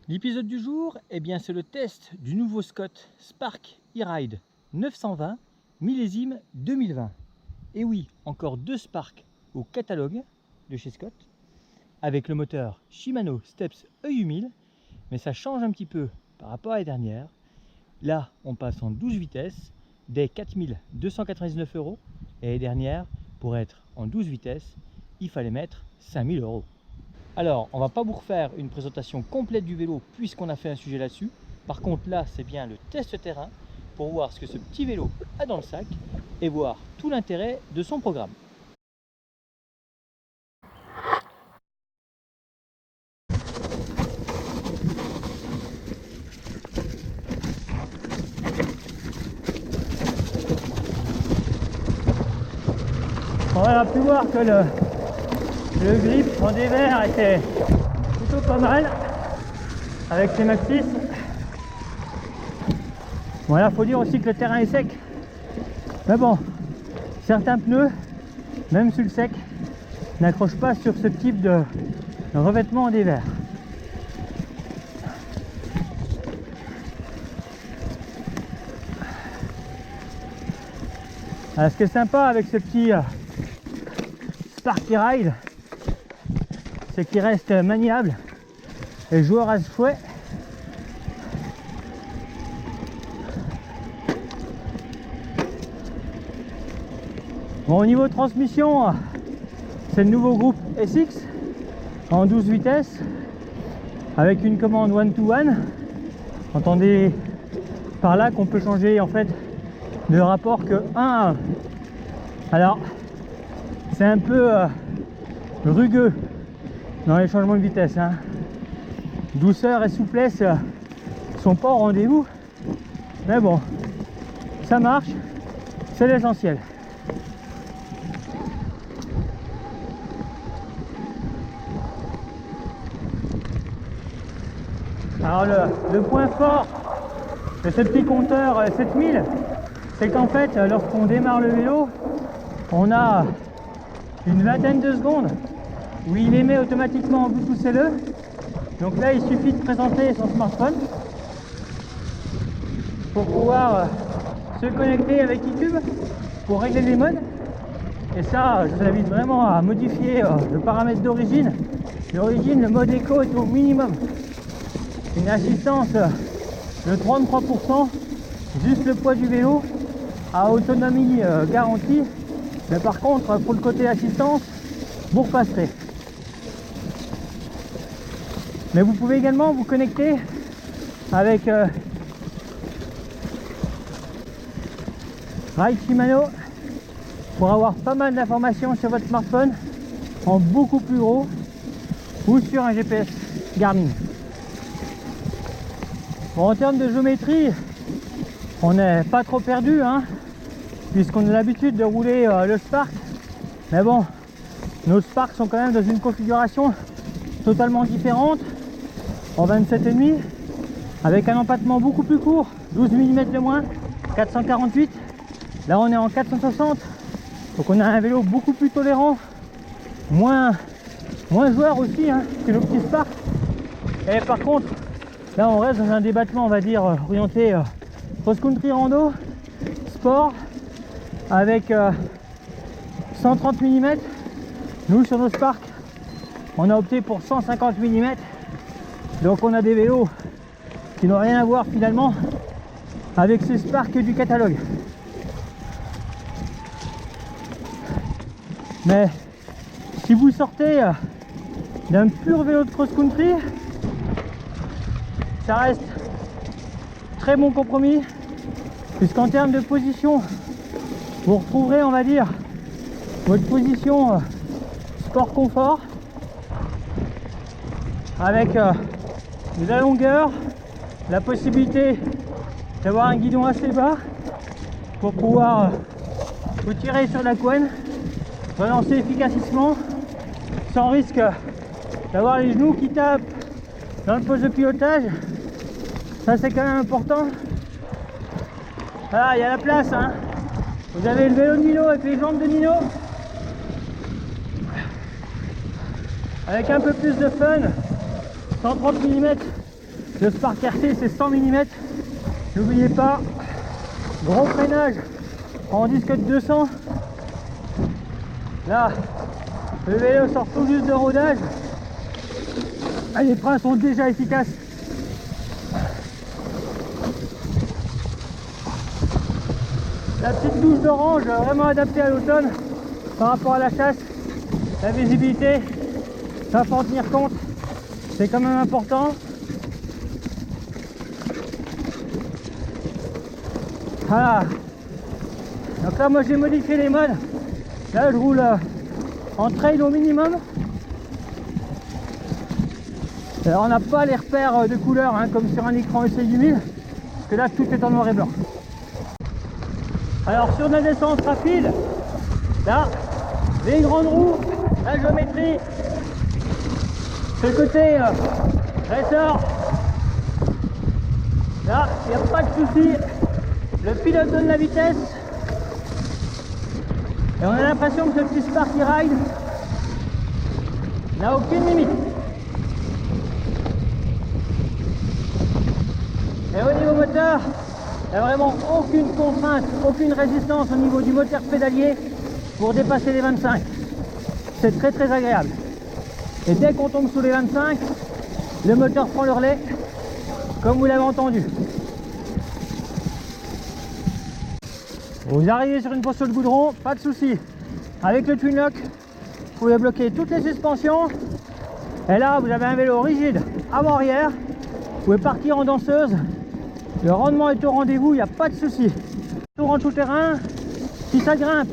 L'épisode du jour, c'est le test du nouveau Scott Spark E-Ride 920 millésime 2020. Et oui, encore deux Spark au catalogue de chez Scott, avec le moteur Shimano Steps EU1000, mais ça change un petit peu par rapport à la dernière. Là, on passe en 12 vitesses, dès 4299 €, et les dernières, pour être en 12 vitesses, il fallait mettre 5000 €. Alors, on va pas vous refaire une présentation complète du vélo puisqu'on a fait un sujet là-dessus. Par contre, là, c'est bien le test terrain pour voir ce que ce petit vélo a dans le sac et voir tout l'intérêt de son programme. On a pu voir que le grip en dévers était plutôt pas mal avec ses Maxxis. Voilà, faut dire aussi que le terrain est sec. Mais bon, certains pneus, même sur le sec, n'accrochent pas sur ce type de revêtement en dévers. Alors, ce qui est sympa avec ce petit Spark E-Ride, c'est qu'il reste maniable et joueur à ce fouet. Bon, au niveau transmission, c'est le nouveau groupe SX en 12 vitesses avec une commande one-to-one. Entendez par là qu'on peut changer en fait de rapport que 1 à 1. Alors c'est un peu rugueux dans les changements de vitesse, hein. Douceur et souplesse sont pas au rendez-vous, mais bon, ça marche, c'est l'essentiel. Alors le point fort de ce petit compteur 7000, c'est qu'en fait, lorsqu'on démarre le vélo, on a une vingtaine de secondes où il émet automatiquement en Bluetooth LE. Donc là, il suffit de présenter son smartphone pour pouvoir se connecter avec YouTube pour régler les modes. Et ça, je vous invite vraiment à modifier le paramètre d'origine. D'origine, le mode éco est au minimum. Une assistance de 33%, juste le poids du vélo, à autonomie garantie. Mais par contre, pour le côté assistance, vous repasserez. Mais vous pouvez également vous connecter avec Ride Shimano pour avoir pas mal d'informations sur votre smartphone en beaucoup plus gros ou sur un GPS Garmin. Bon, en termes de géométrie, on n'est pas trop perdu, hein, puisqu'on a l'habitude de rouler le Spark. Mais bon, nos Sparks sont quand même dans une configuration totalement différente, en 27,5, avec un empattement beaucoup plus court, 12 mm de moins, 448. Là on est en 460, donc on a un vélo beaucoup plus tolérant, moins joueur aussi, hein, que nos petits Spark. Et par contre, là on reste dans un débattement, on va dire, orienté cross-country rando, sport, avec 130 mm. Nous sur nos Spark, on a opté pour 150 mm. Donc on a des vélos qui n'ont rien à voir finalement avec ces Spark du catalogue. Mais si vous sortez d'un pur vélo de cross-country, ça reste très bon compromis, puisqu'en termes de position, vous retrouverez, on va dire, votre position sport confort avec de la longueur, la possibilité d'avoir un guidon assez bas pour pouvoir vous tirer sur la couenne, relancer efficacement sans risque d'avoir les genoux qui tapent dans le poste de pilotage. Ça c'est quand même important. Voilà, il y a la place, hein. Vous avez le vélo de Nino avec les jambes de Nino, avec un peu plus de fun, 130 mm Le Spark RC c'est 100 mm. N'oubliez pas, gros freinage en disque de 200. Là, le vélo sort tout juste de rodage. Ah, les freins sont déjà efficaces. La petite douche d'orange vraiment adaptée à l'automne par rapport à la chasse. La visibilité, ça faut en tenir compte. C'est quand même important. Voilà. Donc là moi j'ai modifié les modes. Là je roule en trail au minimum. Alors on n'a pas les repères de couleur hein, comme sur un écran EC 8000. Parce que là tout est en noir et blanc. Alors sur la descente rapide, là, les grandes roues, la géométrie, ce côté ressort, là, il n'y a pas de souci. Le pilote donne la vitesse. Et on a l'impression que ce petit Sparky Ride n'a aucune limite. Et au niveau moteur, il n'y a vraiment aucune contrainte, aucune résistance au niveau du moteur pédalier pour dépasser les 25. C'est très très agréable. Et dès qu'on tombe sous les 25, le moteur prend le relais, comme vous l'avez entendu. Vous arrivez sur une posture de goudron, pas de souci. Avec le Twin Lock, vous pouvez bloquer toutes les suspensions. Et là, vous avez un vélo rigide avant-arrière. Vous pouvez partir en danseuse. Le rendement est au rendez-vous, il n'y a pas de souci. Tour en tout-terrain, si ça grimpe,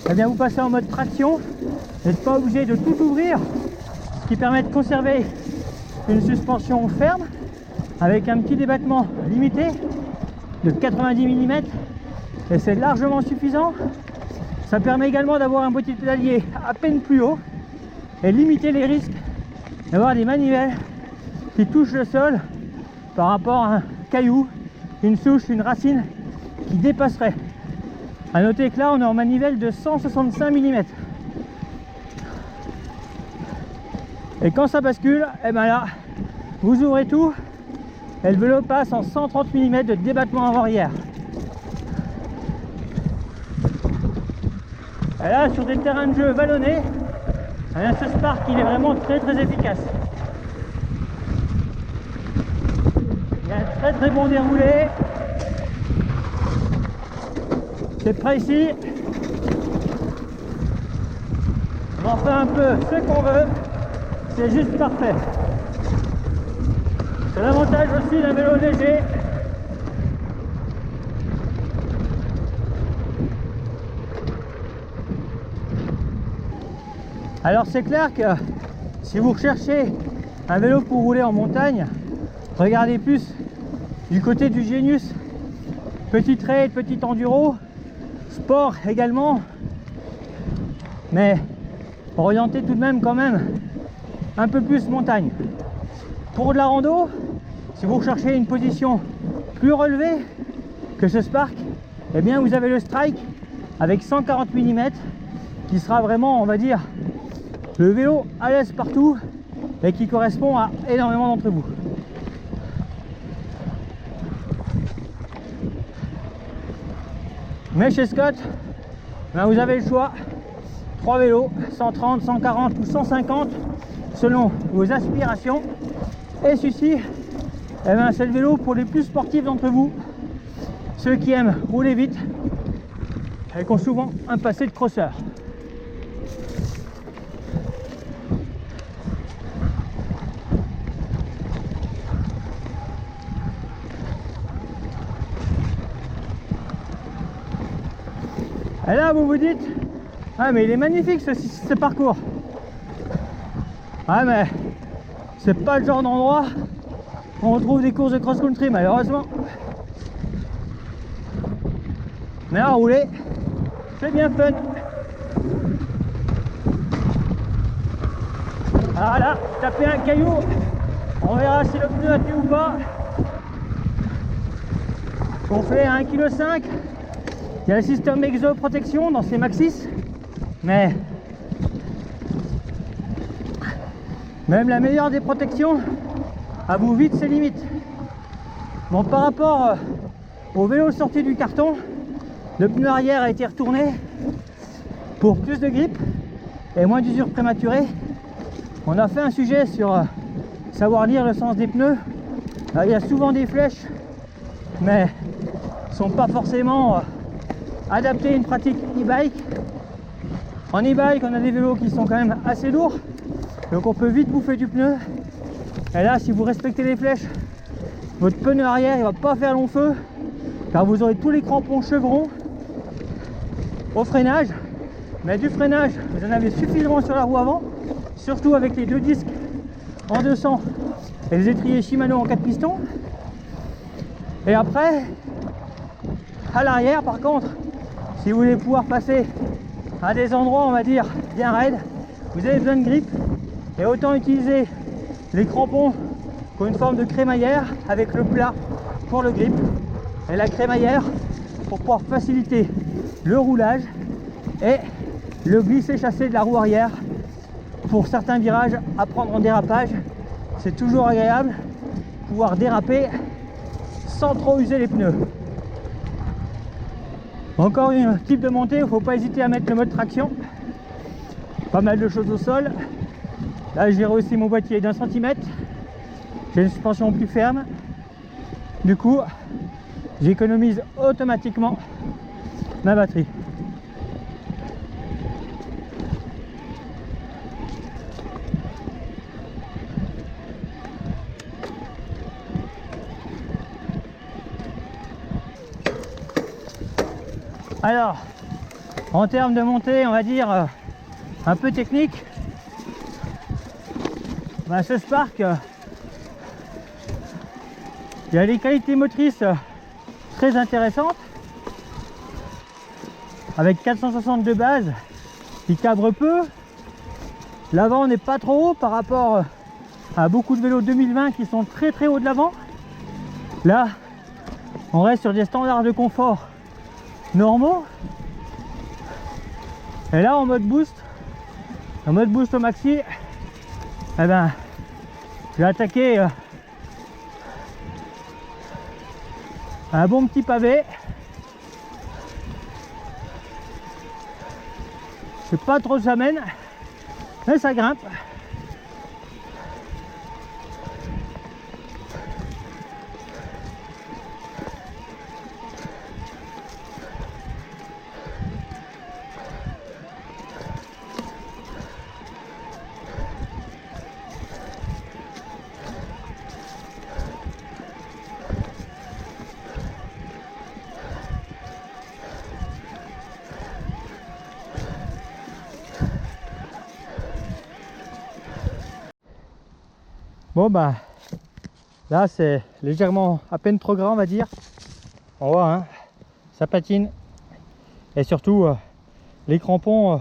eh bien vous passez en mode traction. Vous n'êtes pas obligé de tout ouvrir, ce qui permet de conserver une suspension ferme avec un petit débattement limité de 90 mm. Et c'est largement suffisant. Ça permet également d'avoir un boîtier pédalier à peine plus haut et limiter les risques d'avoir des manivelles qui touchent le sol par rapport à un caillou, une souche, une racine qui dépasserait. A noter que là on est en manivelle de 165 mm. Et quand ça bascule, et ben là vous ouvrez tout et le vélo passe en 130 mm de débattement avant-arrière. Et là sur des terrains de jeu vallonnés, ce Spark il est vraiment très très efficace. Il y a un très très bon déroulé. C'est précis. On en fait un peu ce qu'on veut. C'est juste parfait. C'est l'avantage aussi d'un vélo léger. Alors c'est clair que si vous recherchez un vélo pour rouler en montagne, regardez plus du côté du Genius. Petit trail, petit enduro, sport également, mais orienté tout de même quand même un peu plus montagne. Pour de la rando, si vous recherchez une position plus relevée que ce Spark, eh bien vous avez le Strike avec 140 mm qui sera vraiment, on va dire, le vélo à l'aise partout et qui correspond à énormément d'entre vous. Mais chez Scott, ben vous avez le choix. 3 vélos, 130, 140 ou 150 selon vos aspirations. Et celui-ci, eh ben, c'est le vélo pour les plus sportifs d'entre vous. Ceux qui aiment rouler vite et qui ont souvent un passé de crosseur. Et là vous vous dites, ah mais il est magnifique ce parcours. Ah mais c'est pas le genre d'endroit où on trouve des courses de cross-country malheureusement. Mais à rouler, c'est bien fun. Alors là, taper un caillou, on verra si le pneu a tenu ou pas. On fait à 1,5 kg. Il y a le système exoprotection dans ces Maxxis, mais même la meilleure des protections avoue vite ses limites. Bon, par rapport au vélo sorti du carton, le pneu arrière a été retourné pour plus de grip et moins d'usure prématurée. On a fait un sujet sur savoir lire le sens des pneus. Il y a souvent des flèches, mais ne sont pas forcément adaptées à une pratique e-bike. En e-bike, on a des vélos qui sont quand même assez lourds, donc on peut vite bouffer du pneu. Et là, si vous respectez les flèches, votre pneu arrière il va pas faire long feu, car vous aurez tous les crampons chevrons au freinage. Mais du freinage, vous en avez suffisamment sur la roue avant, surtout avec les deux disques en 200 et les étriers Shimano en 4 pistons. Et après, à l'arrière par contre, si vous voulez pouvoir passer à des endroits on va dire bien raides, vous avez besoin de grip et autant utiliser les crampons qui ont une forme de crémaillère avec le plat pour le grip et la crémaillère pour pouvoir faciliter le roulage et le glisser-chasser de la roue arrière pour certains virages à prendre en dérapage. C'est toujours agréable de pouvoir déraper sans trop user les pneus. Encore un type de montée, il ne faut pas hésiter à mettre le mode traction. Pas mal de choses au sol. Là j'ai rehaussé mon boîtier d'1 cm. J'ai une suspension plus ferme. Du coup, j'économise automatiquement ma batterie. Alors, en termes de montée, on va dire un peu technique, ce Spark, il a des qualités motrices très intéressantes, avec 460 de base, qui cabre peu. L'avant n'est pas trop haut par rapport à beaucoup de vélos 2020 qui sont très très hauts de l'avant. Là, on reste sur des standards de confort normaux. Et là en mode boost au maxi, eh ben, je vais attaquer un bon petit pavé. Je sais pas trop où ça mène, mais ça grimpe. Bon bah là c'est légèrement à peine trop grand on va dire. On voit hein, ça patine et surtout les crampons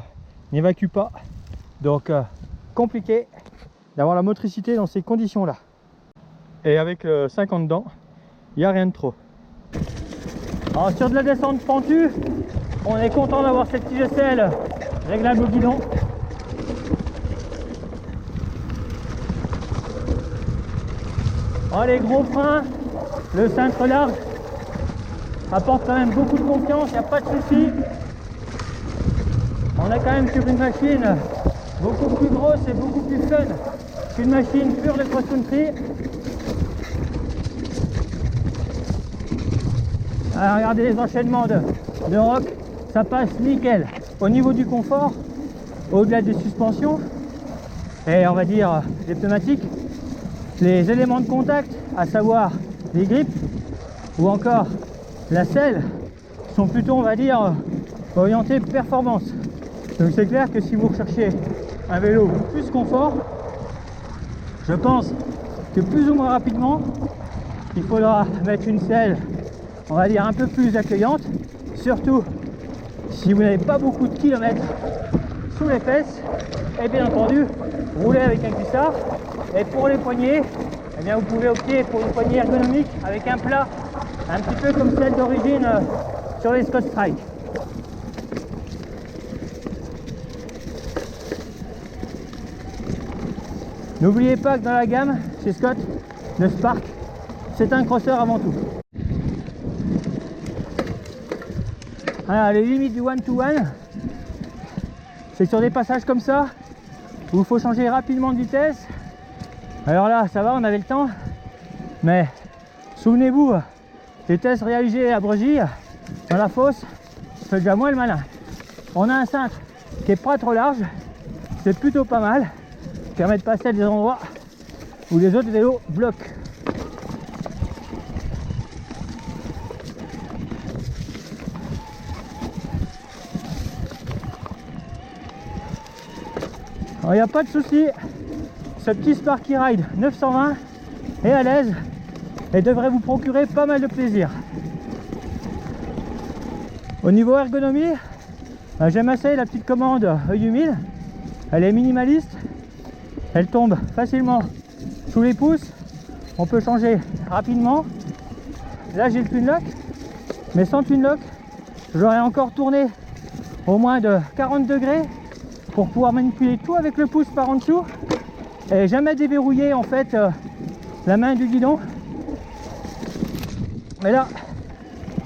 n'évacuent pas, donc compliqué d'avoir la motricité dans ces conditions là. Et avec le 50 dedans, il n'y a rien de trop. Alors sur de la descente pentue, on est content d'avoir cette tige selle réglable au guidon. Oh, les gros freins, le cintre large apporte quand même beaucoup de confiance, il n'y a pas de souci. On est quand même sur une machine beaucoup plus grosse et beaucoup plus fun qu'une machine pure de cross-country. Alors, regardez les enchaînements de rock, ça passe nickel. Au niveau du confort, au-delà des suspensions et on va dire des pneumatiques, les éléments de contact, à savoir les grips ou encore la selle, sont plutôt on va dire orientés performance. Donc c'est clair que si vous recherchez un vélo plus confort, je pense que plus ou moins rapidement il faudra mettre une selle on va dire un peu plus accueillante, surtout si vous n'avez pas beaucoup de kilomètres sous les fesses, et bien entendu rouler avec un cuissard. Et pour les poignées, eh bien vous pouvez opter pour une poignée ergonomique avec un plat un petit peu comme celle d'origine sur les Scott Strike. N'oubliez pas que dans la gamme chez Scott, le Spark c'est un crosseur avant tout. Alors, les limites du one-to-one, c'est sur des passages comme ça où il faut changer rapidement de vitesse. Alors là, ça va, on avait le temps, mais souvenez-vous, les tests réalisés à Bregy, dans la fosse, c'est déjà moins le malin. On a un cintre qui est pas trop large, c'est plutôt pas mal, permet de passer à des endroits où les autres vélos bloquent. Alors il n'y a pas de souci, ce petit Sparky Ride 920 est à l'aise et devrait vous procurer pas mal de plaisir. Au niveau ergonomie, j'aime assez la petite commande EU1000, elle est minimaliste, elle tombe facilement sous les pouces, on peut changer rapidement. Là j'ai le twin lock, mais sans twin lock, j'aurais encore tourné au moins de 40 degrés pour pouvoir manipuler tout avec le pouce par en dessous et jamais déverrouiller en fait la main du guidon. Mais là,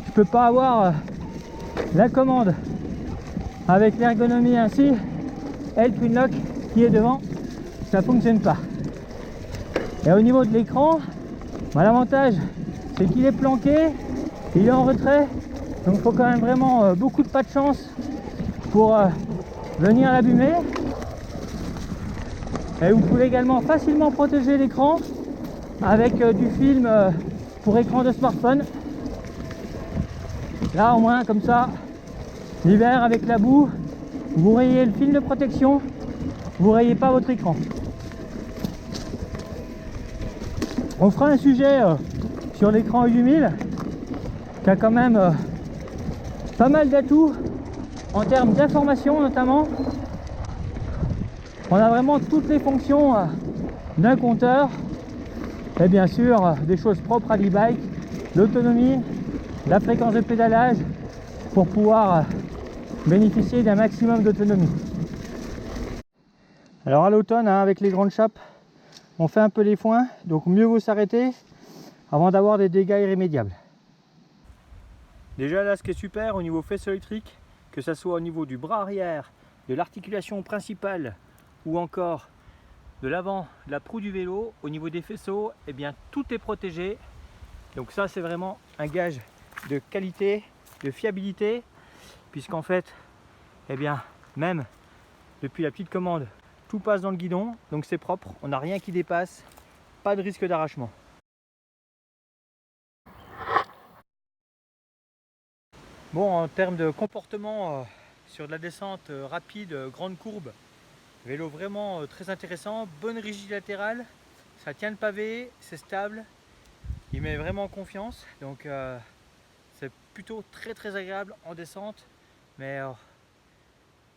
je peux pas avoir la commande avec l'ergonomie ainsi et le twin lock qui est devant, ça fonctionne pas. Et au niveau de l'écran, l'avantage c'est qu'il est planqué, il est en retrait, donc il faut quand même vraiment beaucoup de pas de chance pour venir l'abîmer. Et vous pouvez également facilement protéger l'écran avec du film pour écran de smartphone. Là au moins comme ça, l'hiver avec la boue, vous rayez le film de protection, vous rayez pas votre écran. On fera un sujet sur l'écran EU1000 qui a quand même pas mal d'atouts en termes d'information notamment. On a vraiment toutes les fonctions d'un compteur et bien sûr des choses propres à l'e-bike, l'autonomie, la fréquence de pédalage pour pouvoir bénéficier d'un maximum d'autonomie. Alors à l'automne, avec les grandes chapes, on fait un peu les foins, donc mieux vaut s'arrêter avant d'avoir des dégâts irrémédiables. Déjà là, ce qui est super au niveau faisceau électrique, que ce soit au niveau du bras arrière, de l'articulation principale ou encore de l'avant de la proue du vélo, au niveau des faisceaux, eh bien tout est protégé. Donc ça c'est vraiment un gage de qualité, de fiabilité, puisqu'en fait, eh bien même depuis la petite commande, tout passe dans le guidon, donc c'est propre, on n'a rien qui dépasse, pas de risque d'arrachement. Bon, en termes de comportement sur de la descente rapide, grande courbe, vélo vraiment très intéressant, bonne rigidité latérale, ça tient le pavé, c'est stable, il met vraiment en confiance, donc c'est plutôt très agréable en descente, mais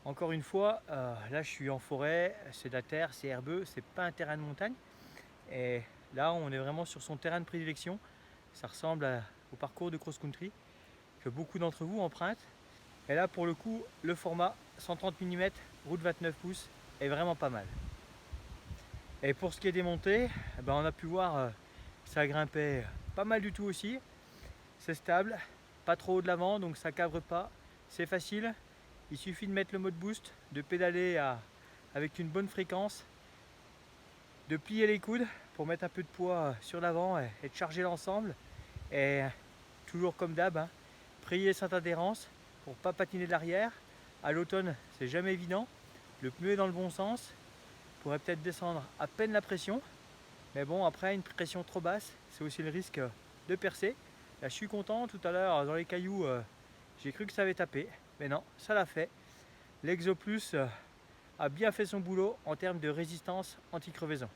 encore une fois, là je suis en forêt, c'est de la terre, c'est herbeux, c'est pas un terrain de montagne, et là on est vraiment sur son terrain de prédilection, ça ressemble au parcours de cross-country que beaucoup d'entre vous empruntent, et là pour le coup le format 130 mm, route 29 pouces est vraiment pas mal. Et pour ce qui est des montées, on a pu voir ça grimpait pas mal du tout aussi, c'est stable, pas trop haut de l'avant donc ça cabre pas, c'est facile, il suffit de mettre le mode boost, de pédaler avec une bonne fréquence, de plier les coudes pour mettre un peu de poids sur l'avant et de charger l'ensemble, et toujours comme d'hab, prier cette adhérence pour pas patiner de l'arrière. À l'automne c'est jamais évident, le pneu est dans le bon sens, pourrait peut-être descendre à peine la pression, mais bon après une pression trop basse c'est aussi le risque de percer. Là je suis content, tout à l'heure dans les cailloux j'ai cru que ça avait tapé, mais non, ça l'a fait. L'Exo Plus a bien fait son boulot en termes de résistance anti-crevaison.